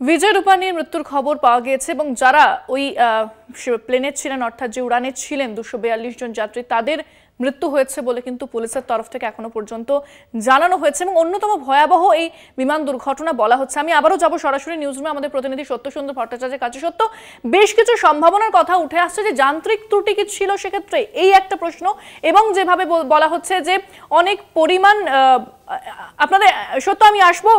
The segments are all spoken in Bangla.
विजय रूपानीर मृत्युर खबर पाওয়া গিয়েছে এবং যারা ওই প্লেনে ছিলেন অর্থাৎ যে উড়ানে ছিলেন 242 জন যাত্রী তাদের মৃত্যু হয়েছে বলে কিন্তু পুলিশের তরফ থেকে এখনো পর্যন্ত জানানো হয়েছে এবং অন্যতম ভয়াবহ এই বিমান দুর্ঘটনা বলা হচ্ছে। আমি আবারো যাব সরাসরি নিউজরুমে আমাদের প্রতিনিধি সত্য সুন্দর ভট্টাচার্যের কাছে। সত্য, বেশ কিছু সম্ভাবনার কথা উঠে আসছে যে যান্ত্রিক ত্রুটি কি ছিল সেক্ষেত্রে, এই একটা প্রশ্ন। এবং যেভাবে বলা হচ্ছে যে অনেক পরিমাণ আপনাদের সত্য আমি আসবো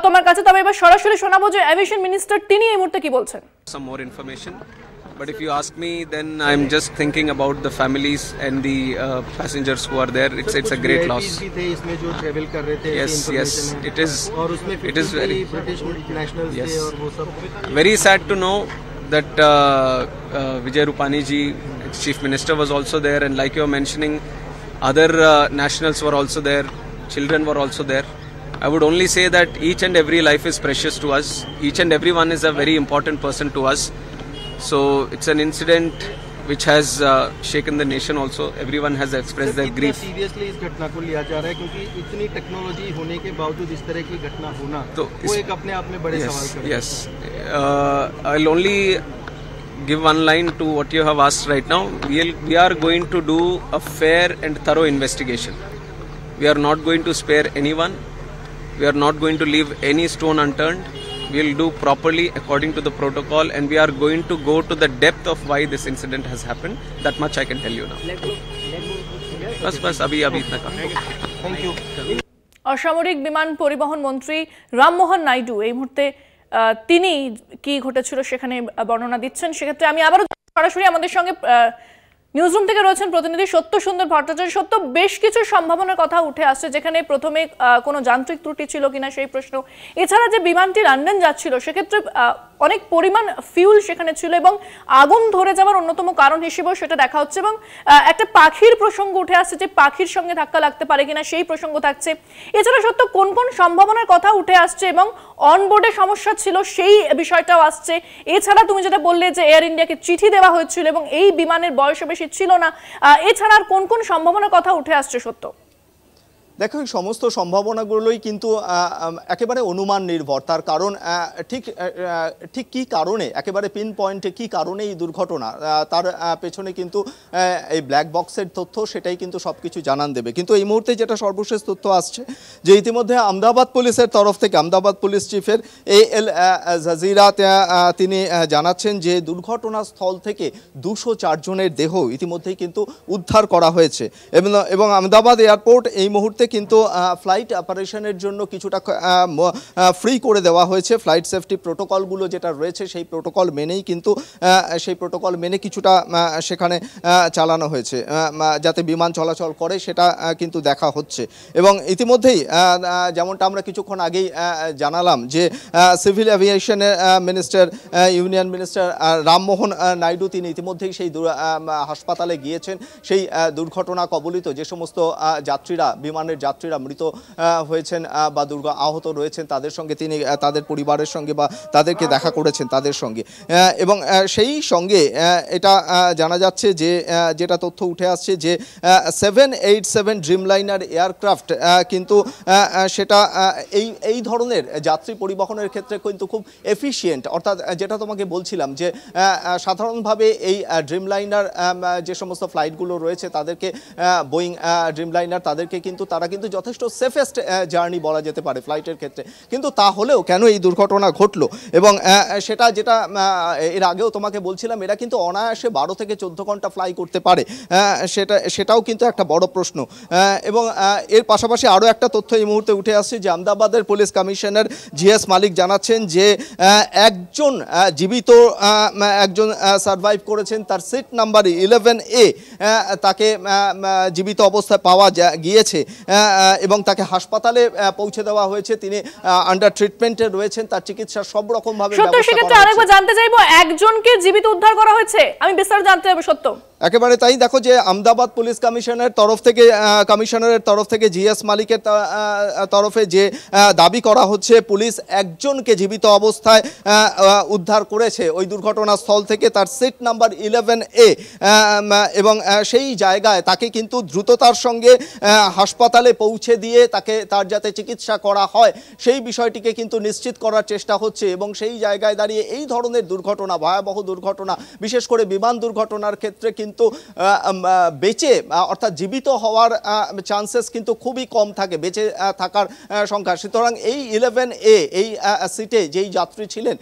তোমার কাছে, তবে এবার সরাসরি শোনাবো যে এভিয়েশন মিনিস্টার তিনি এই মুহূর্তে কি বলছেন। Some more information, but if you ask me, then I'm just thinking about the families and the passengers who are there. It's a great loss. Yes, it is very very sad to know that Vijay Rupani ji, Chief Minister, was also there, and like you were mentioning, other nationals were also there, children were also there. I would only say that each and every life is precious to us. Each and everyone is a very important person to us. So it's an incident which has shaken the nation also. Everyone has expressed their grief. Seriously इस घटना को लिया जा रहा है क्योंकि इतनी टेक्नोलॉजी होने के बावजूद इस तरह की घटना होना तो वो एक अपने आप में बड़े सवाल है। Yes, I'll only give one line to what you have asked right now. We are going to do a fair and thorough investigation. We are not going to spare anyone. We are not going to leave any stone unturned. We will do properly according to the protocol, and we are going to go to the depth of why this incident has happened. That much I can tell you now. बस अभी इतना काम। Thank you. অসামরিক বিমান পরিবহন মন্ত্রী রামমোহন নাইডু এই মুহূর্তে তিনি কি ঘটেছিল সেখানে বর্ণনা দিচ্ছেন। সেক্ষেত্রে আমি আবারও সরাসরি আমাদের সঙ্গে নিউজরুম থেকে রয়েছেন প্রতিনিধি সত্য সুন্দর ভট্টাচার্য। সত্য, বেশ কিছু সম্ভাবনার কথা উঠে আসছে, যেখানে প্রথমে কোনো যান্ত্রিক ত্রুটি ছিল কিনা সেই প্রশ্ন, এছাড়া যে বিমানটি লন্ডন যাচ্ছিল সেক্ষেত্রে অনেক পরিমাণ ফিউল সেখানে ছিল এবং আগুন ধরে যাওয়ার অন্যতম কারণ হিসেবেও সেটা দেখা হচ্ছে এবং একটা পাখির প্রসঙ্গ উঠে আসছে যে পাখির সঙ্গে ধাক্কা লাগতে পারে কিনা সেই প্রসঙ্গ থাকছে। এছাড়া সত্য কোন কোন সম্ভাবনার কথা উঠে আসছে এবং অনবোর্ডে সমস্যা ছিল সেই বিষয়টাও আসছে। এছাড়া তুমি যেটা বললে যে এয়ার ইন্ডিয়াকে চিঠি দেওয়া হয়েছিল এবং এই বিমানের বয়সও বেশি ছিল না, এছাড়া আর কোন কোন সম্ভাবনার কথা উঠে আসছে সত্য? দেখো, এই সমস্ত সম্ভাবনাগুলোই কিন্তু একেবারে অনুমান নির্ভর। তার কারণ ঠিক কী কারণে, একেবারে পিন পয়েন্টে কী কারণে এই দুর্ঘটনা, তার পেছনে কিন্তু এই ব্ল্যাক বক্সের তথ্য সেটাই কিন্তু সব কিছু জানান দেবে। কিন্তু এই মুহূর্তে যেটা সর্বশেষ তথ্য আসছে যে ইতিমধ্যে আহমেদাবাদ পুলিশের তরফ থেকে আহমেদাবাদ পুলিশ চিফের AL জাজিরা তিনি জানাচ্ছেন যে দুর্ঘটনাস্থল থেকে 204 জনের দেহ ইতিমধ্যেই কিন্তু উদ্ধার করা হয়েছে এবং আহমেদাবাদ এয়ারপোর্ট এই মুহূর্তে কিন্তু ফ্লাইট অপারেশনের জন্য কিছুটা ফ্রি করে দেওয়া হয়েছে। ফ্লাইট সেফটি প্রোটোকলগুলো যেটা রয়েছে সেই প্রোটোকল মেনেই কিন্তু সেই প্রোটোকল মেনে কিছুটা সেখানে চালানো হয়েছে যাতে বিমান চলাচল করে, সেটা কিন্তু দেখা হচ্ছে। এবং ইতিমধ্যেই যেমনটা আমরা কিছুক্ষণ আগেই জানালাম যে সিভিল এভিয়েশনের minister union minister Rammohan Naidu তিনি ইতিমধ্যেই সেই হাসপাতালে গিয়েছেন। সেই দুর্ঘটনা কবলিত যে সমস্ত যাত্রীরা, বিমানের যাত্রীরা মৃত হয়েছেন বা আহত রয়েছেন তাদের সঙ্গে তিনি তাদের পরিবারের সঙ্গে বা তাদেরকে দেখা করেছেন তাদের সঙ্গে। এবং সেই সঙ্গে এটা জানা যাচ্ছে যে যেটা তথ্য উঠে আসছে যে 787 ড্রিমলাইনার এয়ারক্রাফট কিন্তু সেটা এই ধরনের যাত্রী পরিবহনের ক্ষেত্রে কিন্তু খুব এফিশিয়েন্ট। অর্থাৎ যেটা তোমাকে বলছিলাম যে সাধারণভাবে এই ড্রিমলাইনার যে সমস্ত ফ্লাইটগুলো রয়েছে তাদেরকে বোয়িং ড্রিমলাইনার তাদেরকে কিন্তু তারা কিন্তু যথেষ্ট সেফেস্ট জার্নি বলা যেতে পারে ফ্লাইটের ক্ষেত্রে। কিন্তু তাহলেও কেন এই দুর্ঘটনা ঘটলো এবং সেটা যেটা এর আগেও তোমাকে বলছিলাম, এরা কিন্তু অনায়াসে 12 থেকে 14 ঘন্টা ফ্লাই করতে পারে, সেটাও কিন্তু একটা বড় প্রশ্ন। এবং এর পাশাপাশি আরও একটা তথ্য এই মুহূর্তে উঠে আসছে যে আহমেদাবাদের পুলিশ কমিশনার GS মালিক জানাচ্ছেন যে একজন জীবিত একজন সার্ভাইভ করেছেন, তার সিট নাম্বার 11A, তাকে জীবিত অবস্থায় পাওয়া গিয়েছে এবং তাকে হাসপাতালে পৌঁছে দেওয়া হয়েছে। তিনি আন্ডার ট্রিটমেন্টে রয়েছেন, তার চিকিৎসা সব রকম ভাবে সত্য, সেক্ষেত্রে আরেকবার জানতে চাইবো একজনকে জীবিত উদ্ধার করা হয়েছে, আমি বিস্তারিত জানতে চাইবো সত্য। একেবারে তাই। দেখো যে আহমেদাবাদ পুলিশ কমিশনারের তরফ থেকে জিএস মালিকের তরফে যে দাবি করা হচ্ছে, পুলিশ একজনকে জীবিত অবস্থায় উদ্ধার করেছে ওই দুর্ঘটনাস্থল থেকে, তার সিট নাম্বার 11A, এবং সেই জায়গায় তাকে কিন্তু দ্রুততার সঙ্গে হাসপাতালে পৌঁছে দিয়ে তার যাতে চিকিৎসা করা হয় সেই বিষয়টিকে কিন্তু নিশ্চিত করার চেষ্টা হচ্ছে। এবং সেই জায়গায় দাঁড়িয়ে এই ধরনের দুর্ঘটনা, ভয়াবহ দুর্ঘটনা, বিশেষ করে বিমান দুর্ঘটনার ক্ষেত্রে কিন্তু বেঁচে অর্থাৎ জীবিত হওয়ার চান্সেস কিন্তু খুবই কম থাকে, বেঁচে থাকার সংখ্যা। সুতরাং এই 11A এই সিটে যেই যাত্রী ছিলেন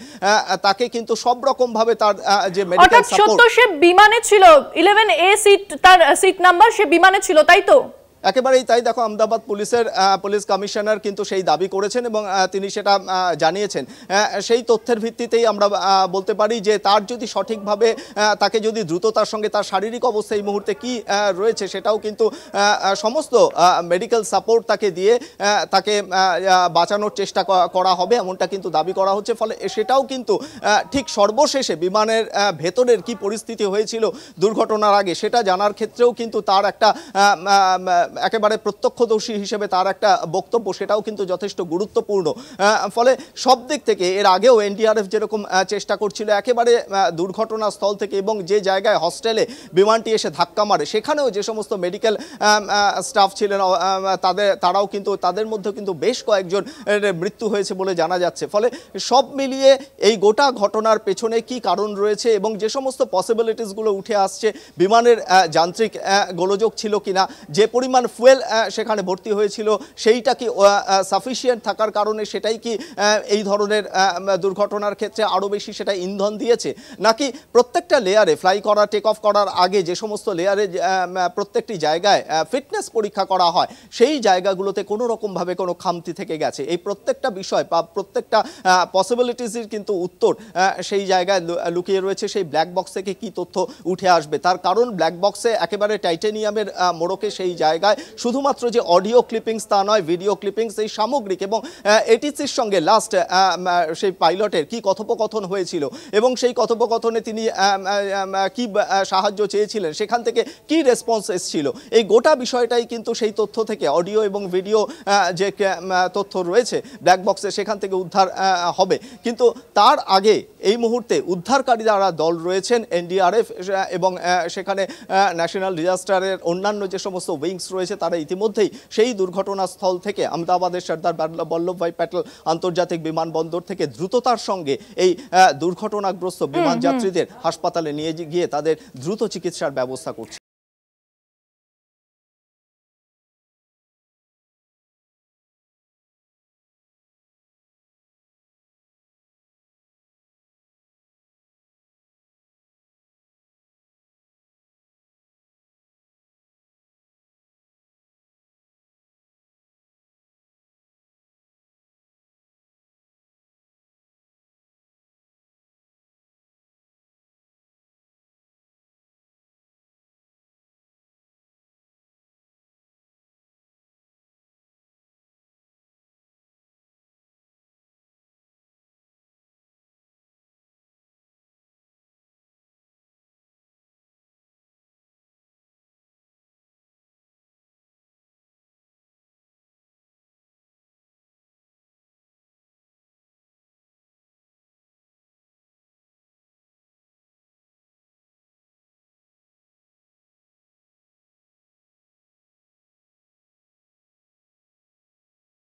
তাকে কিন্তু সব রকম ভাবে তার যে মেডিকেল সাপোর্ট, সে বিমানে ছিল, 11A সিট তার সিট নাম্বার, সে বিমানে ছিল, তাই তো? একেবারেই তাই। দেখো আহমেদাবাদ পুলিশ কমিশনার কিন্তু সেই দাবি করেছেন এবং তিনি সেটা জানিয়েছেন। সেই তথ্যের ভিত্তিতেই আমরা বলতে পারি যে তার যদি সঠিকভাবে তাকে যদি দ্রুততার সঙ্গে তার শারীরিক অবস্থা এই মুহূর্তে কি রয়েছে সেটাও কিন্তু সমস্ত মেডিকেল সাপোর্ট তাকে দিয়ে তাকে বাঁচানোর চেষ্টা করা হবে, এমনটা কিন্তু দাবি করা হচ্ছে। ফলে সেটাও কিন্তু ঠিক সর্বশেষে বিমানের ভেতরের কি পরিস্থিতি হয়েছিল দুর্ঘটনার আগে সেটা জানার ক্ষেত্রেও কিন্তু তার একটা একেবারে প্রত্যক্ষদর্শী হিসেবে তার একটা বক্তব্য, সেটাও কিন্তু যথেষ্ট গুরুত্বপূর্ণ। ফলে সব দিক থেকে এর আগেও এনডিআরএফ যেরকম চেষ্টা করছিল একেবারে দুর্ঘটনাস্থল থেকে, এবং যে জায়গায় হস্টেলে বিমানটি এসে ধাক্কা মারে সেখানেও যে সমস্ত মেডিকেল স্টাফ ছিলেন তারাও কিন্তু, তাদের মধ্যে কিন্তু বেশ কয়েকজন মৃত্যু হয়েছে বলে জানা যাচ্ছে। ফলে সব মিলিয়ে এই গোটা ঘটনার পেছনে কি কারণ রয়েছে এবং যে সমস্ত পসিবিলিটিসগুলো উঠে আসছে, বিমানের যান্ত্রিক গোলযোগ ছিল কিনা, যে পরিমাণ ফুয়েল সেখানে ভর্তি হয়েছিল সেইটা কি সাফিসিয়েন্ট থাকার কারণে সেটাই কি এই ধরনের দুর্ঘটনার ক্ষেত্রে আরও বেশি সেটা ইন্ধন দিয়েছে, নাকি প্রত্যেকটা লেয়ারে ফ্লাই করা, টেক অফ করার আগে যে সমস্ত লেয়ারে প্রত্যেকটি জায়গায় ফিটনেস পরীক্ষা করা হয় সেই জায়গাগুলোতে কোনো রকমভাবে কোনো খামতি থেকে গেছে। এই প্রত্যেকটা বিষয় বা প্রত্যেকটা পসিবিলিটিসের কিন্তু উত্তর সেই জায়গায় লুকিয়ে রয়েছে। সেই ব্ল্যাক বক্স থেকে কি তথ্য উঠে আসবে, তার কারণ ব্ল্যাক বক্সে একেবারে টাইটেনিয়ামের মোড়কে সেই জায়গায় শুধুমাত্র যে অডিও ক্লিপিংস তা নয়, ভিডিও ক্লিপিংস, এই সামগ্রিক এবং এটিসির সঙ্গে লাস্ট সেই পাইলটের কি কথোপকথন হয়েছিল এবং সেই কথোপকথনে তিনি কি সাহায্য চেয়েছিলেন, সেখান থেকে কি রেসপন্স এসেছিল, এই গোটা বিষয়টাই কিন্তু সেই তথ্য থেকে, অডিও এবং ভিডিও যে তথ্য রয়েছে ব্ল্যাক বক্সে সেখান থেকে উদ্ধার হবে। কিন্তু তার আগে এই মুহূর্তে উদ্ধারকারী যারা দল রয়েছেন এনডিআরএফ এবং সেখানে ন্যাশনাল ডিজাস্টারের অন্যান্য যে সমস্ত উইংস রয়েছে তারা ইতিমধ্যেই সেই দুর্ঘটনাস্থল থেকে আহমেদাবাদের সর্দার বল্লভভাই প্যাটেল আন্তর্জাতিক বিমানবন্দর থেকে দ্রুততার সঙ্গে এই দুর্ঘটনাগ্রস্ত বিমান যাত্রীদের হাসপাতালে নিয়ে গিয়ে তাদের দ্রুত চিকিৎসার ব্যবস্থা করছে।